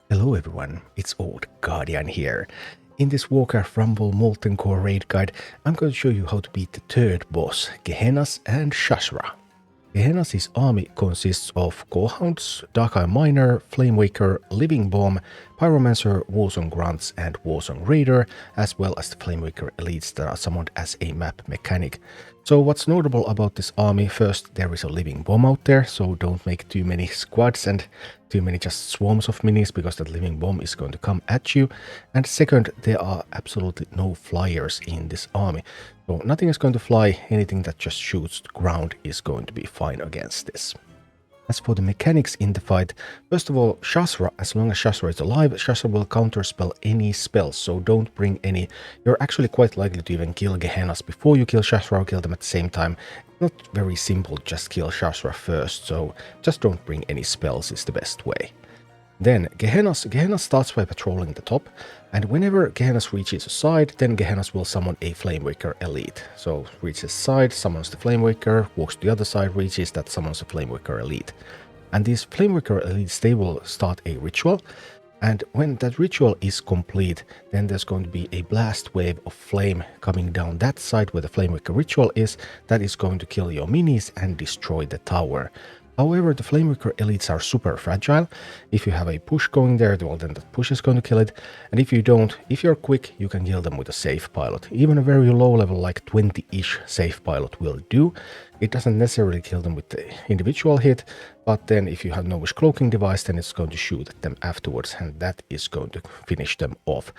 Hello everyone, it's Old Guardian here. In this Warcraft Rumble Molten Core raid guide, I'm going to show you how to beat the third boss, Gehennas and Shazzrah. Gehennas' army consists of Corehounds, Dark-Eye Miner, Flamewaker, Living Bomb, Pyromancer, Warsong Grunts, and Warsong Raider, as well as the Flamewaker elites that are summoned as a map mechanic. So what's notable about this army? First, there is a Living Bomb out there, so don't make too many squads and too many just swarms of minis, because that Living Bomb is going to come at you. And second, there are absolutely no flyers in this army. So nothing is going to fly, anything that just shoots the ground is going to be fine against this. As for the mechanics in the fight, first of all, Shazzrah, as long as Shazzrah is alive, Shazzrah will counterspell any spells, so don't bring any. You're actually quite likely to even kill Gehennas before you kill Shazzrah or kill them at the same time. Not very simple, just kill Shazzrah first, so just don't bring any spells is the best way. Then Gehennas starts by patrolling the top, and whenever Gehennas reaches a side, then Gehennas will summon a Flamewaker elite. So reaches side, summons the Flamewaker, walks to the other side, reaches that, summons the Flamewaker elite. And these Flamewaker elites, they will start a ritual, and when that ritual is complete, then there's going to be a blast wave of flame coming down that side where the Flamewaker ritual is, that is going to kill your minis and destroy the tower. However, the Flamewaker elites are super fragile. If you have a push going there, well, then that push is going to kill it. And if you don't, if you're quick, you can kill them with a safe pilot. Even a very low level, like 20-ish safe pilot will do. It doesn't necessarily kill them with the individual hit, but then if you have no wish cloaking device, then it's going to shoot at them afterwards, and that is going to finish them off.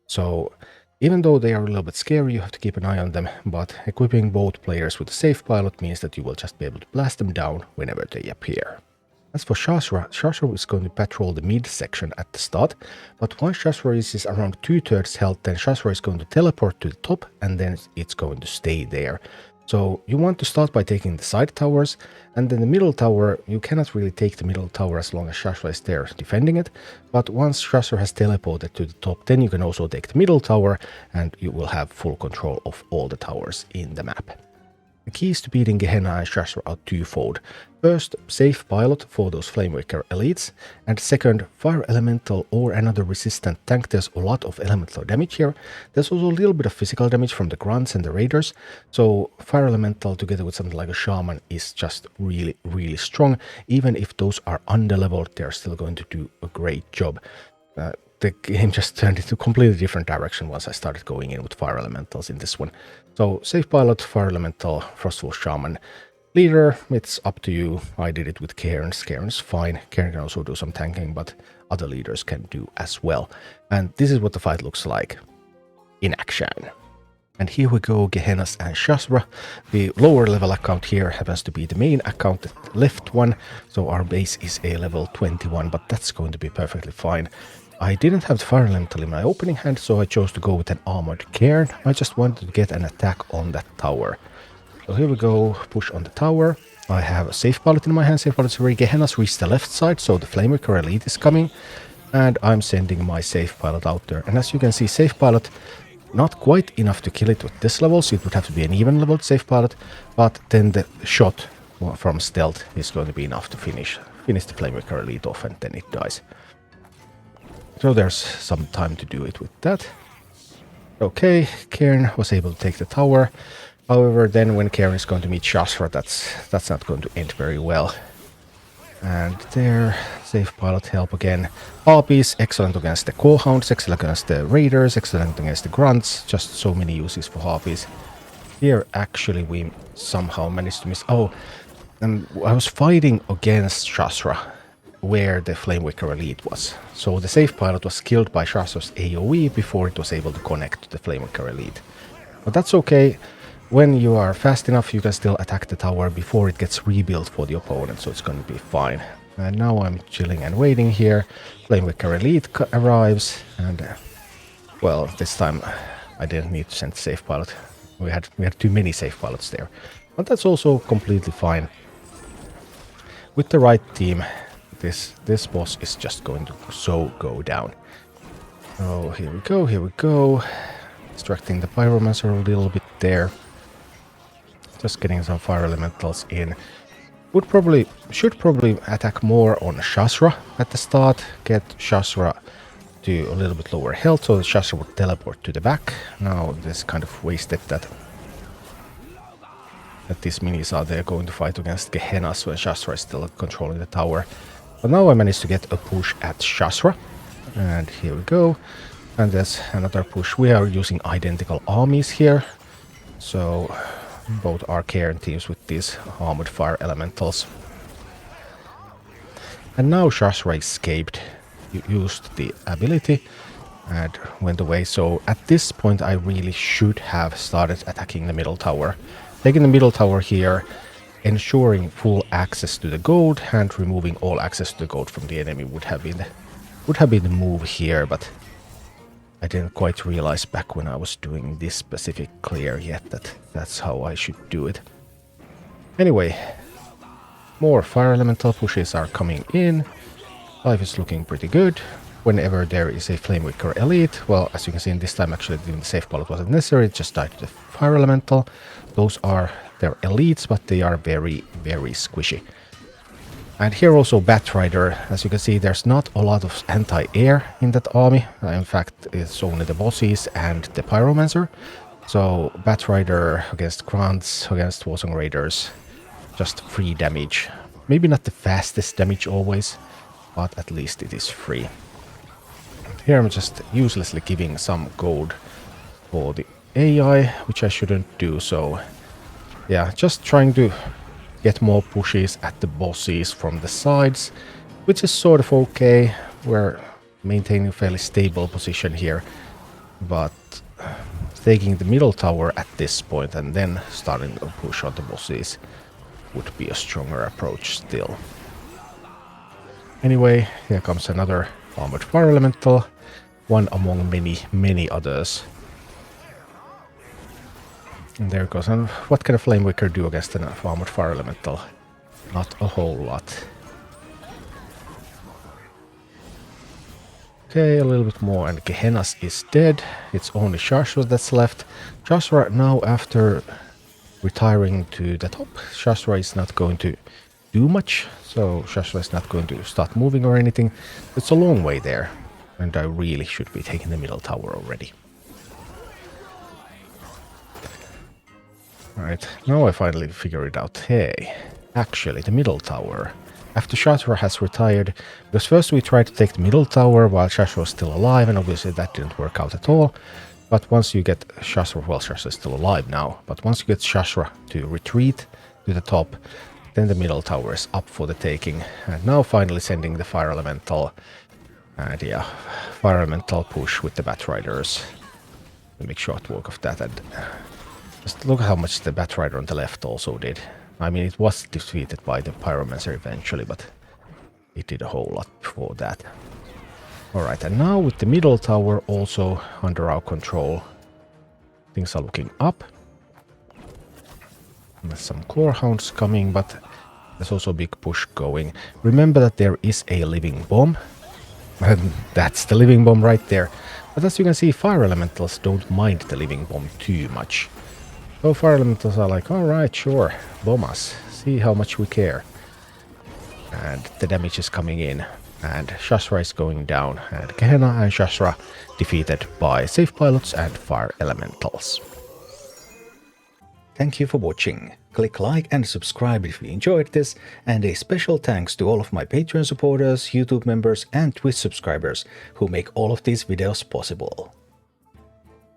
So even though they are a little bit scary, you have to keep an eye on them, but equipping both players with a safe pilot means that you will just be able to blast them down whenever they appear. As for Shazzrah, Shazzrah is going to patrol the mid section at the start, but once Shazzrah is around 2/3 health, then Shazzrah is going to teleport to the top, and then it's going to stay there. So you want to start by taking the side towers, and then the middle tower, you cannot really take the middle tower as long as Shazzrah is there defending it, but once Shazzrah has teleported to the top, then you can also take the middle tower, and you will have full control of all the towers in the map. The keys to beating Gehenna and Shazzrah are twofold. First, safe pilot for those Flamewaker elites, and second, fire elemental or another resistant tank. There's a lot of elemental damage here. There's also a little bit of physical damage from the grunts and the raiders, so fire elemental together with something like a shaman is just really strong. Even if those are underleveled, they're still going to do a great job. The game just turned into a completely different direction once I started going in with fire elementals in this one. So safe pilot, fire elemental, frostful shaman. Leader, it's up to you. I did it with Cairns. Cairns fine. Cairn can also do some tanking, but other leaders can do as well. And this is what the fight looks like in action. And here we go, Gehennas and Shazzrah. The lower level account here happens to be the main account, the left one. So our base is a level 21, but that's going to be perfectly fine. I didn't have the fire elemental in my opening hand, so I chose to go with an armored Cairn. I just wanted to get an attack on that tower. So here we go, push on the tower. I have a safe pilot in my hand. Safe pilot is where Gehennas reached the left side, so the Flamewaker elite is coming. And I'm sending my safe pilot out there. And as you can see, safe pilot, not quite enough to kill it with this level, so it would have to be an even leveled safe pilot. But then the shot from stealth is going to be enough to finish the Flamewaker elite off, and then it dies. So there's some time to do it with that. Okay, Cairn was able to take the tower. However, then when Cairn is going to meet Shazzrah, that's not going to end very well. And there, safe pilot help again. Harpies, excellent against the Corehounds, excellent against the Raiders, excellent against the Grunts. Just so many uses for Harpies. Here, actually, we somehow managed to miss. Oh, and I was fighting against Shazzrah, where the Flamewaker elite was. So the safe pilot was killed by Shazzrah's AoE before it was able to connect to the Flamewaker elite. But that's okay. When you are fast enough, you can still attack the tower before it gets rebuilt for the opponent, so it's going to be fine. And now I'm chilling and waiting here. Flamewaker elite arrives, and well, this time I didn't need to send the safe pilot. We had too many safe pilots there. But that's also completely fine. With the right team, this boss is just going to go down. Oh, here we go. Distracting the Pyromancer a little bit there. Just getting some fire elementals in. Should probably attack more on Shazzrah at the start, get Shazzrah to a little bit lower health, so Shazzrah would teleport to the back. Now this kind of wasted that these minis are there going to fight against Gehennas when Shazzrah is still controlling the tower. But now I managed to get a push at Shazzrah, and here we go. And there's another push. We are using identical armies here, so both are Cairn teams with these armored fire elementals. And now Shazzrah escaped, used the ability and went away. So at this point I really should have started attacking the middle tower. Taking the middle tower here, ensuring full access to the gold and removing all access to the gold from the enemy would have been the move here, but I didn't quite realize back when I was doing this specific clear yet that that's how I should do it. Anyway, more fire elemental pushes are coming in. Life is looking pretty good. Whenever there is a Flamewaker elite, well, as you can see in this time actually the safe pilot wasn't necessary, it just died to the fire elemental. Those are their elites, but they are very, very squishy. And here also Batrider, as you can see, there's not a lot of anti-air in that army. In fact, it's only the bosses and the Pyromancer. So Batrider against Grunts, against Warsong Raiders, just free damage. Maybe not the fastest damage always, but at least it is free. Here I'm just uselessly giving some gold for the AI, which I shouldn't do, so yeah, just trying to get more pushes at the bosses from the sides, which is sort of okay. We're maintaining a fairly stable position here, but taking the middle tower at this point and then starting to push on the bosses would be a stronger approach still. Anyway, here comes another armored fire elemental, one among many others. And there it goes. And what can a Flamewaker do against an armored fire elemental? Not a whole lot. Okay, a little bit more, and Gehennas is dead. It's only Shazzrah that's left. Shazzrah now, after retiring to the top, Shazzrah is not going to do much. So Shazzrah is not going to start moving or anything. It's a long way there, and I really should be taking the middle tower already. Alright, now I finally figure it out. Hey, actually the middle tower. After Shazzrah has retired, because first we tried to take the middle tower while Shazzrah was still alive, and obviously that didn't work out at all. But once you get Shazzrah, well, Shazzrah is still alive now, but once you get Shazzrah to retreat to the top, then the middle tower is up for the taking. And now finally sending the fire elemental, and yeah, fire elemental push with the Batriders. We make short work of that, and just look how much the Batrider on the left also did. I mean, it was defeated by the Pyromancer eventually, but it did a whole lot before that. Alright, and now with the middle tower also under our control, things are looking up. There's some core hounds coming, but there's also a big push going. Remember that there is a living bomb, and that's the living bomb right there. But as you can see, fire elementals don't mind the living bomb too much. So fire elementals are like, alright, sure, bomb us, see how much we care. And the damage is coming in, and Shazzrah is going down, and Gehenna and Shazzrah defeated by safe pilots and fire elementals. Thank you for watching. Click like and subscribe if you enjoyed this, and a special thanks to all of my Patreon supporters, YouTube members and Twitch subscribers who make all of these videos possible.